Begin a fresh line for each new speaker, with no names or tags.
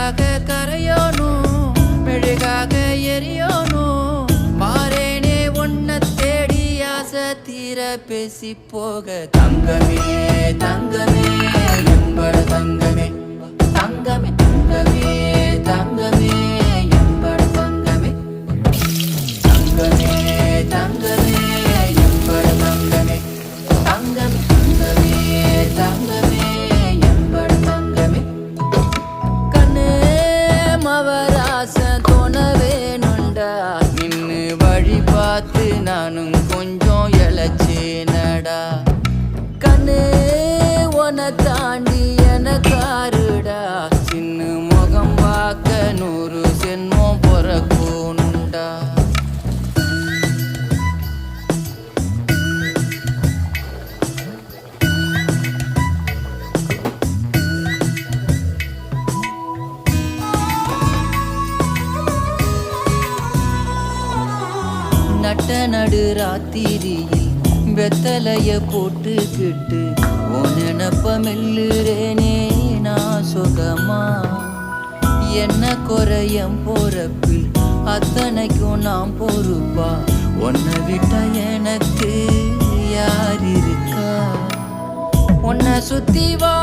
அழகாக கரையோனும் மெழுகாக எரியோனும் மாறேனே ஒன்ன தேடி ஆசை தீர பேசி போக தங்கமே தங்கமே எம்பட தங்கமே தங்கமே தங்கமே தங்கமே எம்பட தங்கமே தங்கமே தங்கமே எம்பட தங்கமே தங்கமே தங்கமே தங்கமே எம்பட தங்கமே கண்ணு மவராச தோண வேணுண்டா நின்னு வழி பார்த்து நானும் கொஞ்சம் இழைச்சேனடா கண்ணு உன தாண்டி எனக்காருடா சின்ன முகம் பார்க்க 100 சென்மம் பொறக்கோனுண்டா நட்ட நடு ராத்திரியில் வெத்தலைய போட்டுக்கிட்டு உன் நினப்ப மெல்லுறேனே நான் சுகமா என்ன குறையம் போறப்பில் அத்தனைக்கும் நான் பொறுப்பா உன்னை விட்டா எனக்கு யார் இருக்கா உன்னை சுத்தி வா